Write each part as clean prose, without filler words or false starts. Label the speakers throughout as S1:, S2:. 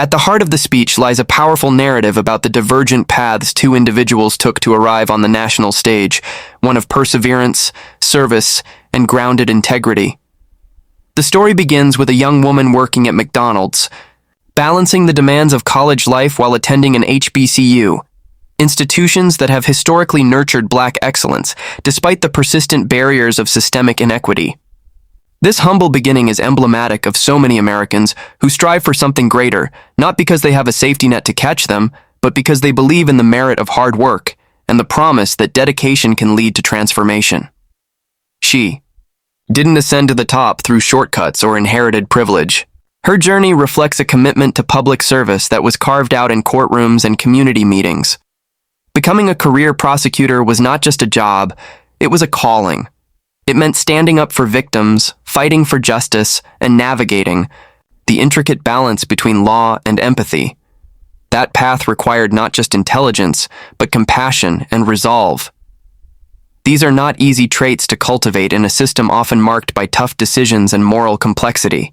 S1: At the heart of the speech lies a powerful narrative about the divergent paths two individuals took to arrive on the national stage, one of perseverance, service, and grounded integrity. The story begins with a young woman working at McDonald's, balancing the demands of college life while attending an HBCU, institutions that have historically nurtured Black excellence, despite the persistent barriers of systemic inequity. This humble beginning is emblematic of so many Americans who strive for something greater, not because they have a safety net to catch them, but because they believe in the merit of hard work and the promise that dedication can lead to transformation. She didn't ascend to the top through shortcuts or inherited privilege. Her journey reflects a commitment to public service that was carved out in courtrooms and community meetings. Becoming a career prosecutor was not just a job, it was a calling. It meant standing up for victims, fighting for justice, and navigating the intricate balance between law and empathy. That path required not just intelligence, but compassion and resolve. These are not easy traits to cultivate in a system often marked by tough decisions and moral complexity.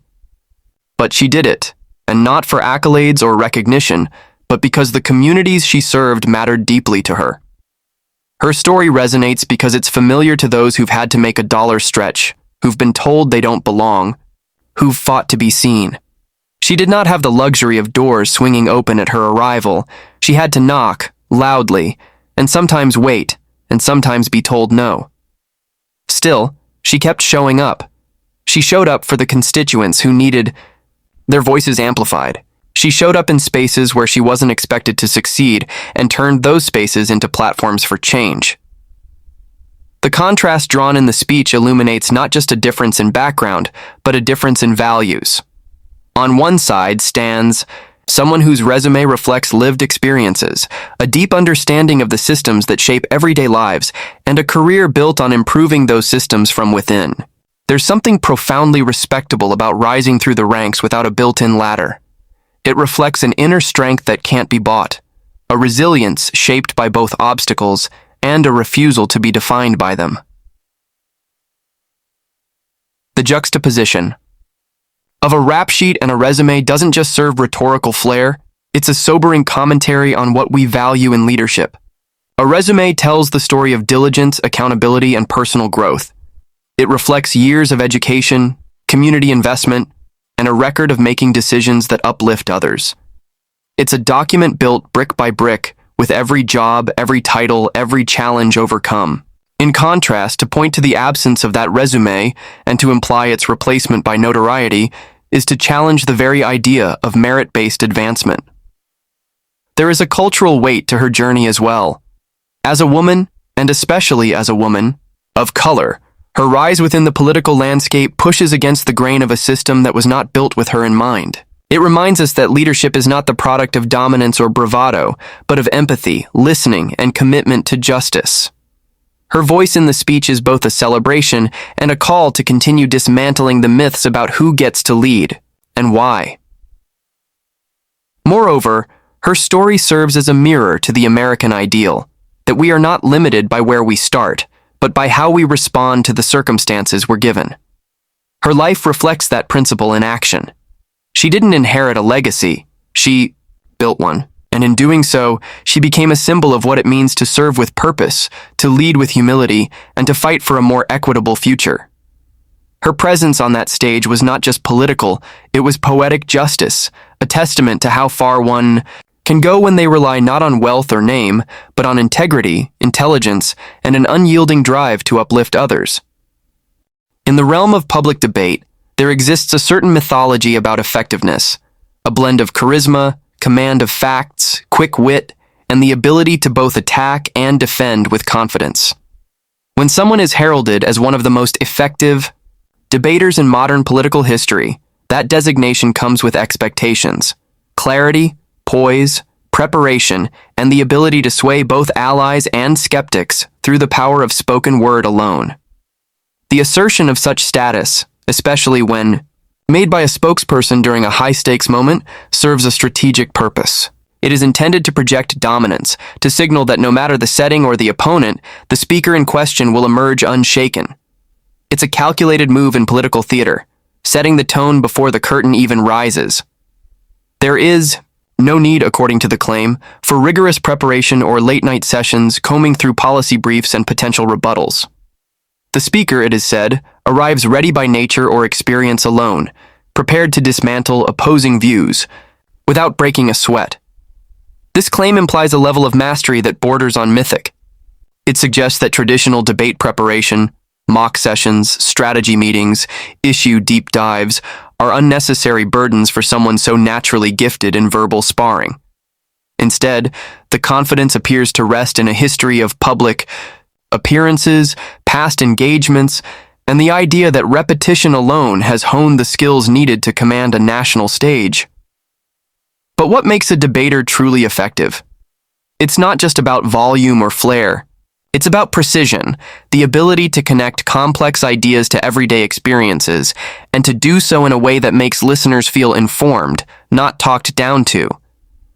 S1: But she did it, and not for accolades or recognition, but because the communities she served mattered deeply to her. Her story resonates because it's familiar to those who've had to make a dollar stretch, who've been told they don't belong, who've fought to be seen. She did not have the luxury of doors swinging open at her arrival. She had to knock, loudly, and sometimes wait, and sometimes be told no. Still, she kept showing up. She showed up for the constituents who needed their voices amplified. She showed up in spaces where she wasn't expected to succeed and turned those spaces into platforms for change. The contrast drawn in the speech illuminates not just a difference in background, but a difference in values. On one side stands someone whose resume reflects lived experiences, a deep understanding of the systems that shape everyday lives, and a career built on improving those systems from within. There's something profoundly respectable about rising through the ranks without a built-in ladder. It reflects an inner strength that can't be bought, a resilience shaped by both obstacles and a refusal to be defined by them. The juxtaposition of a rap sheet and a resume doesn't just serve rhetorical flair, it's a sobering commentary on what we value in leadership. A resume tells the story of diligence, accountability, and personal growth. It reflects years of education, community investment, and a record of making decisions that uplift others. It's a document built brick by brick, with every job, every title, every challenge overcome. In contrast, to point to the absence of that resume and to imply its replacement by notoriety is to challenge the very idea of merit-based advancement. There is a cultural weight to her journey as well. As a woman, and especially as a woman, of color, her rise within the political landscape pushes against the grain of a system that was not built with her in mind. It reminds us that leadership is not the product of dominance or bravado, but of empathy, listening, and commitment to justice. Her voice in the speech is both a celebration and a call to continue dismantling the myths about who gets to lead and why. Moreover, her story serves as a mirror to the American ideal, that we are not limited by where we start, but by how we respond to the circumstances we're given. Her life reflects that principle in action. She didn't inherit a legacy, she built one, and in doing so, she became a symbol of what it means to serve with purpose, to lead with humility, and to fight for a more equitable future. Her presence on that stage was not just political, it was poetic justice, a testament to how far one can go when they rely not on wealth or name, but on integrity, intelligence, and an unyielding drive to uplift others. In the realm of public debate, there exists a certain mythology about effectiveness, a blend of charisma, command of facts, quick wit, and the ability to both attack and defend with confidence. When someone is heralded as one of the most effective debaters in modern political history, that designation comes with expectations, clarity, poise, preparation, and the ability to sway both allies and skeptics through the power of spoken word alone. The assertion of such status, especially when made by a spokesperson during a high-stakes moment, serves a strategic purpose. It is intended to project dominance, to signal that no matter the setting or the opponent, the speaker in question will emerge unshaken. It's a calculated move in political theater, setting the tone before the curtain even rises. There is no need, according to the claim, for rigorous preparation or late-night sessions combing through policy briefs and potential rebuttals. The speaker, it is said, arrives ready by nature or experience alone, prepared to dismantle opposing views, without breaking a sweat. This claim implies a level of mastery that borders on mythic. It suggests that traditional debate preparation, mock sessions, strategy meetings, issue deep dives are unnecessary burdens for someone so naturally gifted in verbal sparring. Instead, the confidence appears to rest in a history of public appearances, past engagements, and the idea that repetition alone has honed the skills needed to command a national stage. But what makes a debater truly effective? It's not just about volume or flair. It's about precision, the ability to connect complex ideas to everyday experiences, and to do so in a way that makes listeners feel informed, not talked down to.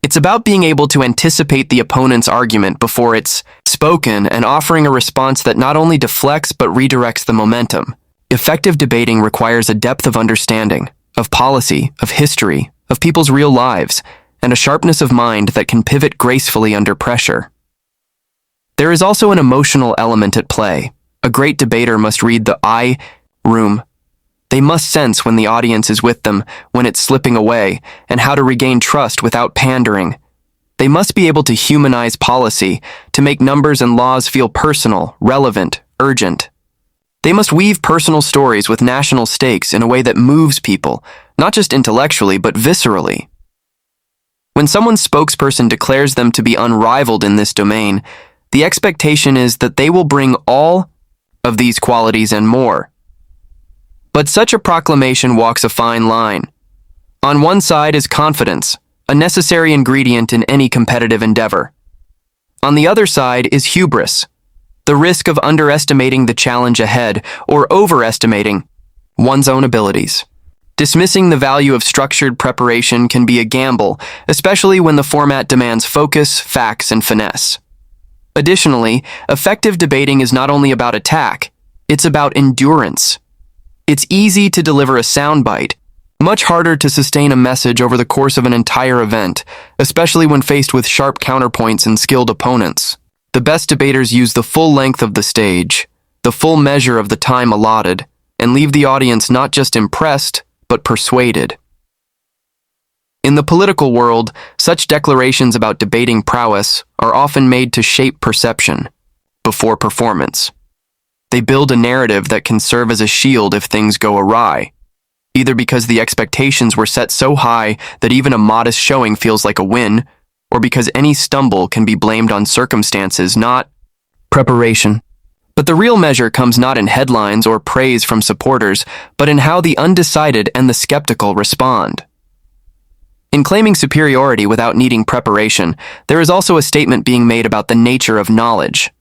S1: It's about being able to anticipate the opponent's argument before it's spoken and offering a response that not only deflects but redirects the momentum. Effective debating requires a depth of understanding, of policy, of history, of people's real lives, and a sharpness of mind that can pivot gracefully under pressure. There is also an emotional element at play. A great debater must read the I room. They must sense when the audience is with them, when it's slipping away, and how to regain trust without pandering. They must be able to humanize policy, to make numbers and laws feel personal, relevant, urgent. They must weave personal stories with national stakes in a way that moves people, not just intellectually, but viscerally. When someone's spokesperson declares them to be unrivaled in this domain, the expectation is that they will bring all of these qualities and more. But such a proclamation walks a fine line. On one side is confidence, a necessary ingredient in any competitive endeavor. On the other side is hubris, the risk of underestimating the challenge ahead or overestimating one's own abilities. Dismissing the value of structured preparation can be a gamble, especially when the format demands focus, facts, and finesse. Additionally, effective debating is not only about attack, it's about endurance. It's easy to deliver a soundbite, much harder to sustain a message over the course of an entire event, especially when faced with sharp counterpoints and skilled opponents. The best debaters use the full length of the stage, the full measure of the time allotted, and leave the audience not just impressed, but persuaded. In the political world, such declarations about debating prowess are often made to shape perception before performance. They build a narrative that can serve as a shield if things go awry, either because the expectations were set so high that even a modest showing feels like a win, or because any stumble can be blamed on circumstances, not preparation. But the real measure comes not in headlines or praise from supporters, but in how the undecided and the skeptical respond. In claiming superiority without needing preparation, there is also a statement being made about the nature of knowledge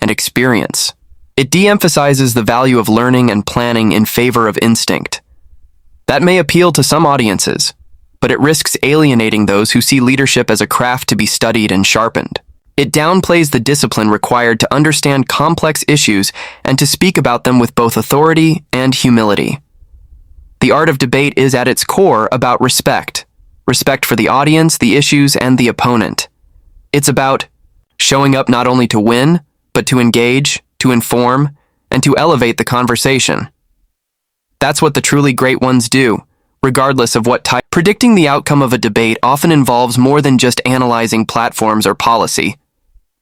S1: and experience. It de-emphasizes the value of learning and planning in favor of instinct. That may appeal to some audiences, but it risks alienating those who see leadership as a craft to be studied and sharpened. It downplays the discipline required to understand complex issues and to speak about them with both authority and humility. The art of debate is at its core about respect. Respect for the audience, the issues, and the opponent. It's about showing up not only to win, but to engage, to inform, and to elevate the conversation. That's what the truly great ones do, regardless of what type. Predicting the outcome of a debate often involves more than just analyzing platforms or policy.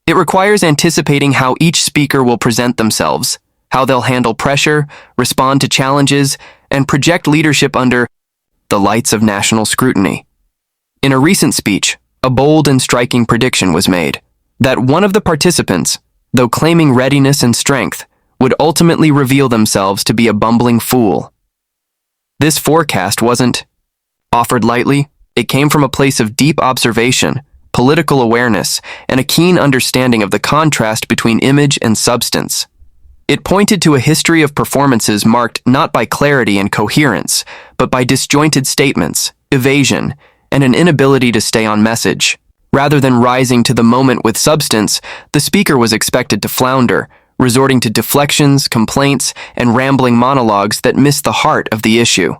S1: It requires anticipating how each speaker will present themselves, how they'll handle pressure, respond to challenges, and project leadership under the lights of national scrutiny. In a recent speech, a bold and striking prediction was made that one of the participants, though claiming readiness and strength, would ultimately reveal themselves to be a bumbling fool. This forecast wasn't offered lightly. It came from a place of deep observation, political awareness, and a keen understanding of the contrast between image and substance. It pointed to a history of performances marked not by clarity and coherence, but by disjointed statements, evasion, and an inability to stay on message. Rather than rising to the moment with substance, the speaker was expected to flounder, resorting to deflections, complaints, and rambling monologues that missed the heart of the issue.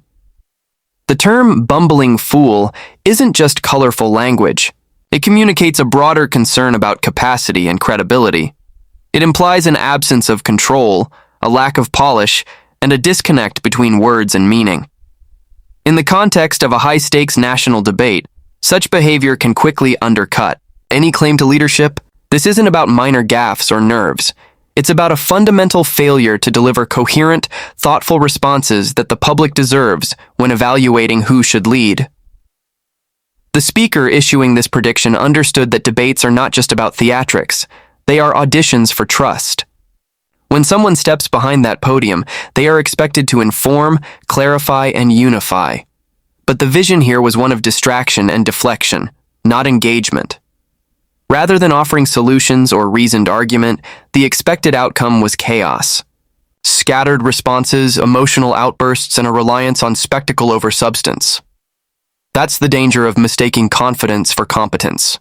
S1: The term bumbling fool isn't just colorful language. It communicates a broader concern about capacity and credibility. It implies an absence of control, a lack of polish, and a disconnect between words and meaning. In the context of a high-stakes national debate, such behavior can quickly undercut any claim to leadership. This isn't about minor gaffes or nerves. It's about a fundamental failure to deliver coherent, thoughtful responses that the public deserves when evaluating who should lead. The speaker issuing this prediction understood that debates are not just about theatrics. They are auditions for trust. When someone steps behind that podium, they are expected to inform, clarify, and unify. But the vision here was one of distraction and deflection, not engagement. Rather than offering solutions or reasoned argument, the expected outcome was chaos. Scattered responses, emotional outbursts, and a reliance on spectacle over substance. That's the danger of mistaking confidence for competence.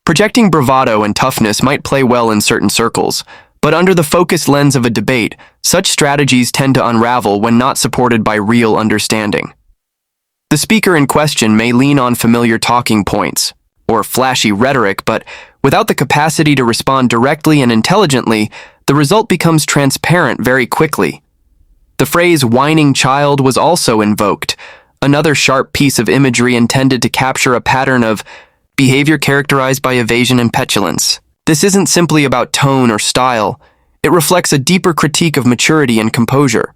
S1: Projecting bravado and toughness might play well in certain circles, but under the focused lens of a debate, such strategies tend to unravel when not supported by real understanding. The speaker in question may lean on familiar talking points or flashy rhetoric, but without the capacity to respond directly and intelligently, the result becomes transparent very quickly. The phrase whining child was also invoked, another sharp piece of imagery intended to capture a pattern of behavior characterized by evasion and petulance. This isn't simply about tone or style. It reflects a deeper critique of maturity and composure.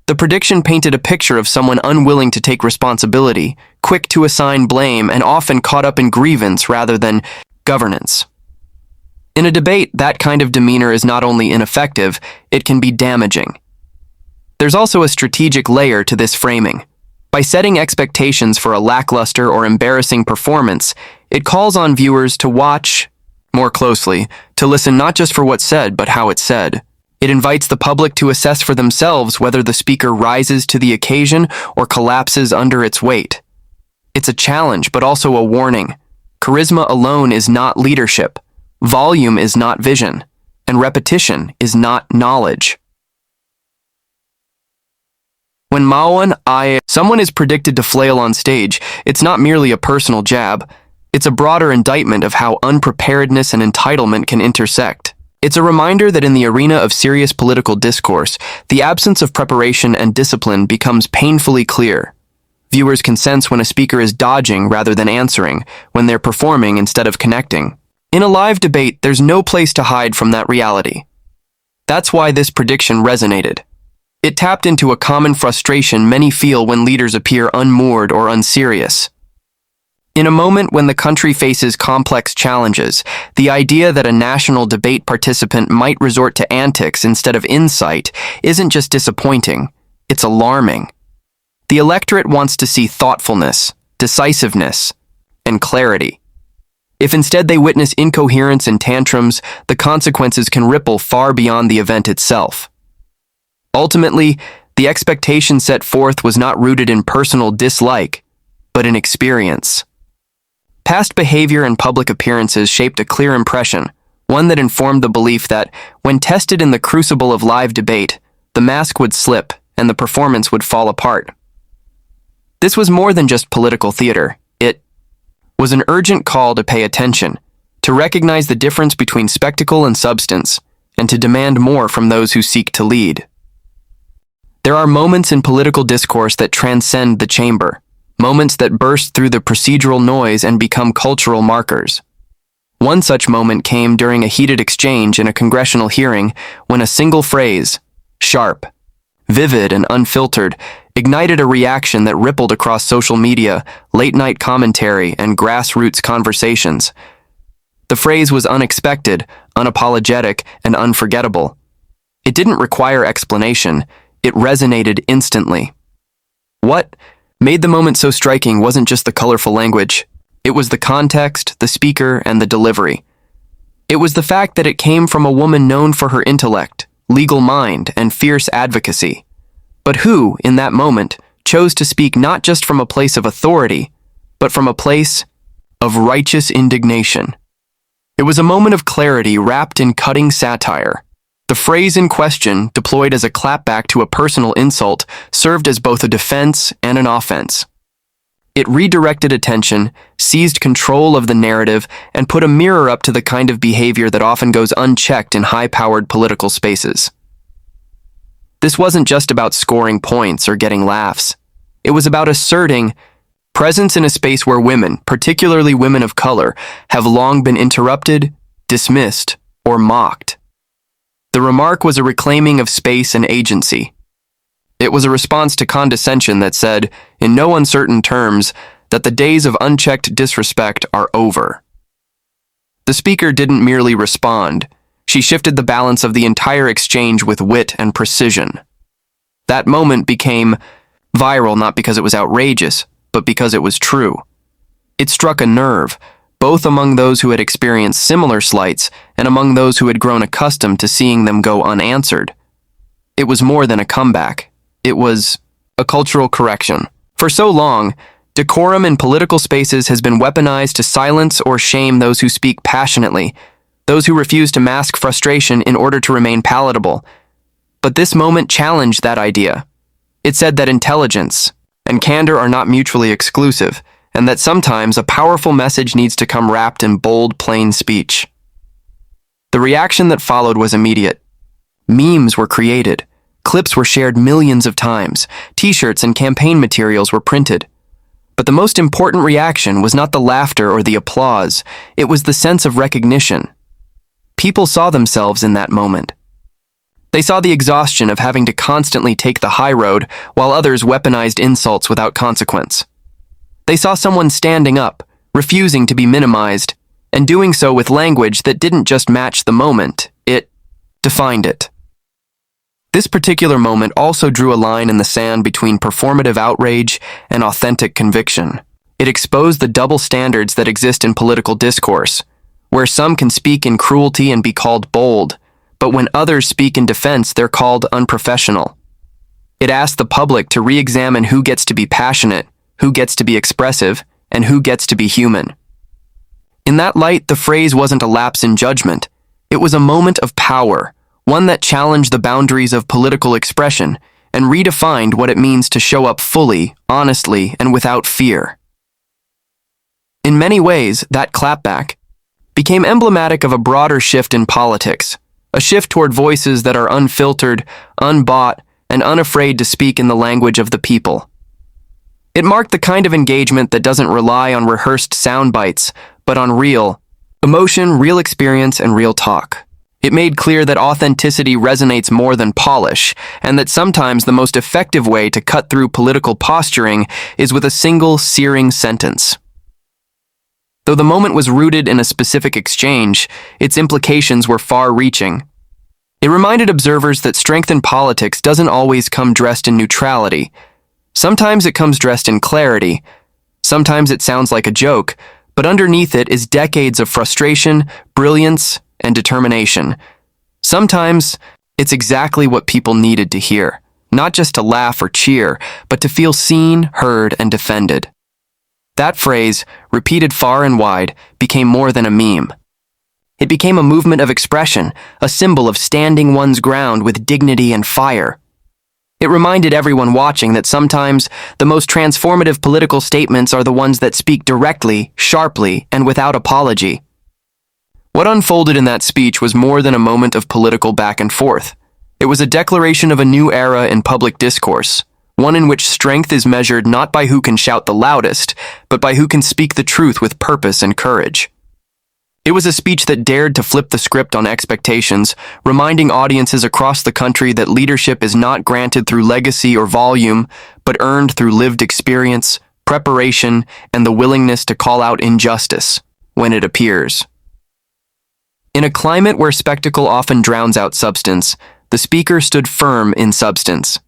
S1: The prediction painted a picture of someone unwilling to take responsibility, quick to assign blame, and often caught up in grievance rather than governance. In a debate, that kind of demeanor is not only ineffective, it can be damaging. There's also a strategic layer to this framing. By setting expectations for a lackluster or embarrassing performance, it calls on viewers to watch more closely, to listen not just for what's said, but how it's said. It invites the public to assess for themselves whether the speaker rises to the occasion or collapses under its weight. It's a challenge, but also a warning. Charisma alone is not leadership. Volume is not vision. And repetition is not knowledge. When someone is predicted to flail on stage, it's not merely a personal jab. It's a broader indictment of how unpreparedness and entitlement can intersect. It's a reminder that in the arena of serious political discourse, the absence of preparation and discipline becomes painfully clear. Viewers can sense when a speaker is dodging rather than answering, when they're performing instead of connecting. In a live debate, there's no place to hide from that reality. That's why this prediction resonated. It tapped into a common frustration many feel when leaders appear unmoored or unserious. In a moment when the country faces complex challenges, the idea that a national debate participant might resort to antics instead of insight isn't just disappointing, it's alarming. The electorate wants to see thoughtfulness, decisiveness, and clarity. If instead they witness incoherence and tantrums, the consequences can ripple far beyond the event itself. Ultimately, the expectation set forth was not rooted in personal dislike, but in experience. Past behavior and public appearances shaped a clear impression, one that informed the belief that, when tested in the crucible of live debate, the mask would slip and the performance would fall apart. This was more than just political theater. It was an urgent call to pay attention, to recognize the difference between spectacle and substance, and to demand more from those who seek to lead. There are moments in political discourse that transcend the chamber, moments that burst through the procedural noise and become cultural markers. One such moment came during a heated exchange in a congressional hearing when a single phrase, sharp, vivid, and unfiltered, ignited a reaction that rippled across social media, late-night commentary, and grassroots conversations. The phrase was unexpected, unapologetic, and unforgettable. It didn't require explanation. It resonated instantly. What made the moment so striking wasn't just the colorful language. It was the context, the speaker, and the delivery. It was the fact that it came from a woman known for her intellect, legal mind, and fierce advocacy, but who, in that moment, chose to speak not just from a place of authority, but from a place of righteous indignation. It was a moment of clarity wrapped in cutting satire. The phrase in question, deployed as a clapback to a personal insult, served as both a defense and an offense. It redirected attention, seized control of the narrative, and put a mirror up to the kind of behavior that often goes unchecked in high-powered political spaces. This wasn't just about scoring points or getting laughs. It was about asserting presence in a space where women, particularly women of color, have long been interrupted, dismissed, or mocked. The remark was a reclaiming of space and agency. It was a response to condescension that said, in no uncertain terms, that the days of unchecked disrespect are over. The speaker didn't merely respond. She shifted the balance of the entire exchange with wit and precision. That moment became viral not because it was outrageous, but because it was true. It struck a nerve, both among those who had experienced similar slights and among those who had grown accustomed to seeing them go unanswered. It was more than a comeback. It was a cultural correction. For so long, decorum in political spaces has been weaponized to silence or shame those who speak passionately, those who refuse to mask frustration in order to remain palatable. But this moment challenged that idea. It said that intelligence and candor are not mutually exclusive, and that sometimes a powerful message needs to come wrapped in bold, plain speech. The reaction that followed was immediate. Memes were created. Clips were shared millions of times. T-shirts and campaign materials were printed. But the most important reaction was not the laughter or the applause. It was the sense of recognition. People saw themselves in that moment. They saw the exhaustion of having to constantly take the high road while others weaponized insults without consequence. They saw someone standing up, refusing to be minimized, and doing so with language that didn't just match the moment, it defined it. This particular moment also drew a line in the sand between performative outrage and authentic conviction. It exposed the double standards that exist in political discourse, where some can speak in cruelty and be called bold, but when others speak in defense, they're called unprofessional. It asked the public to re-examine who gets to be passionate, who gets to be expressive, and who gets to be human. In that light, the phrase wasn't a lapse in judgment. It was a moment of power, one that challenged the boundaries of political expression and redefined what it means to show up fully, honestly, and without fear. In many ways, that clapback became emblematic of a broader shift in politics, a shift toward voices that are unfiltered, unbought, and unafraid to speak in the language of the people. It marked the kind of engagement that doesn't rely on rehearsed sound bites, but on real emotion, real experience, and real talk. It made clear that authenticity resonates more than polish, and that sometimes the most effective way to cut through political posturing is with a single, searing sentence. Though the moment was rooted in a specific exchange, its implications were far-reaching. It reminded observers that strength in politics doesn't always come dressed in neutrality. Sometimes it comes dressed in clarity. Sometimes it sounds like a joke, but underneath it is decades of frustration, brilliance, and determination. Sometimes it's exactly what people needed to hear, not just to laugh or cheer, but to feel seen, heard, and defended. That phrase, repeated far and wide, became more than a meme. It became a movement of expression, a symbol of standing one's ground with dignity and fire. It reminded everyone watching that sometimes the most transformative political statements are the ones that speak directly, sharply, and without apology. What unfolded in that speech was more than a moment of political back and forth. It was a declaration of a new era in public discourse, one in which strength is measured not by who can shout the loudest, but by who can speak the truth with purpose and courage. It was a speech that dared to flip the script on expectations, reminding audiences across the country that leadership is not granted through legacy or volume, but earned through lived experience, preparation, and the willingness to call out injustice when it appears. In a climate where spectacle often drowns out substance, the speaker stood firm in substance.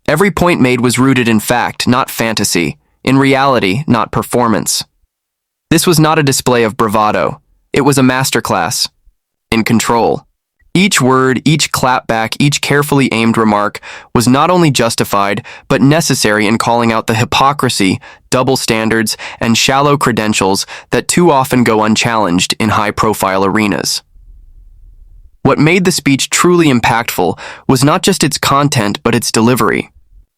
S1: Every point made was rooted in fact, not fantasy, in reality, not performance. This was not a display of bravado. It was a masterclass in control. Each word, each clapback, each carefully aimed remark was not only justified, but necessary in calling out the hypocrisy, double standards, and shallow credentials that too often go unchallenged in high-profile arenas. What made the speech truly impactful was not just its content, but its delivery.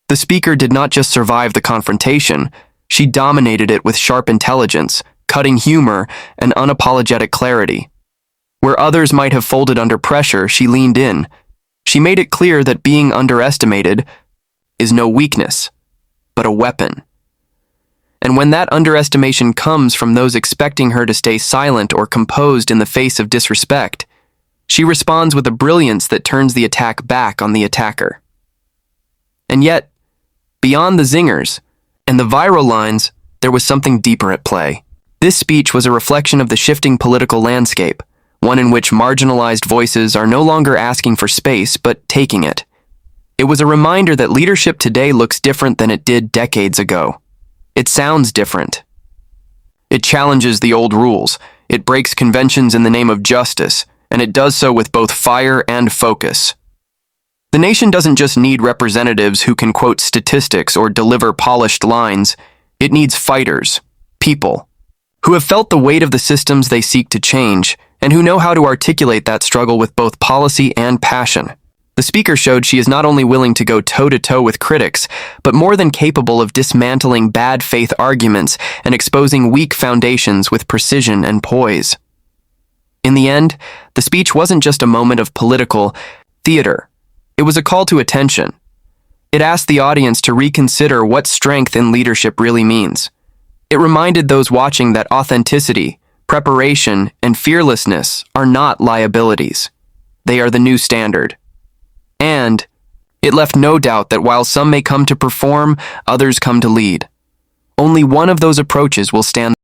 S1: The speaker did not just survive the confrontation, she dominated it with sharp intelligence, cutting humor, and unapologetic clarity. Where others might have folded under pressure, she leaned in. She made it clear that being underestimated is no weakness, but a weapon. And when that underestimation comes from those expecting her to stay silent or composed in the face of disrespect, she responds with a brilliance that turns the attack back on the attacker. And yet, beyond the zingers and the viral lines, there was something deeper at play. This speech was a reflection of the shifting political landscape, one in which marginalized voices are no longer asking for space, but taking it. It was a reminder that leadership today looks different than it did decades ago. It sounds different. It challenges the old rules, it breaks conventions in the name of justice, and it does so with both fire and focus. The nation doesn't just need representatives who can quote statistics or deliver polished lines. It needs fighters, people, who have felt the weight of the systems they seek to change, and who know how to articulate that struggle with both policy and passion. The speaker showed she is not only willing to go toe-to-toe with critics, but more than capable of dismantling bad faith arguments and exposing weak foundations with precision and poise. In the end, the speech wasn't just a moment of political theater. It was a call to attention. It asked the audience to reconsider what strength in leadership really means. It reminded those watching that authenticity, preparation, and fearlessness are not liabilities. They are the new standard. And it left no doubt that while some may come to perform, others come to lead. Only one of those approaches will stand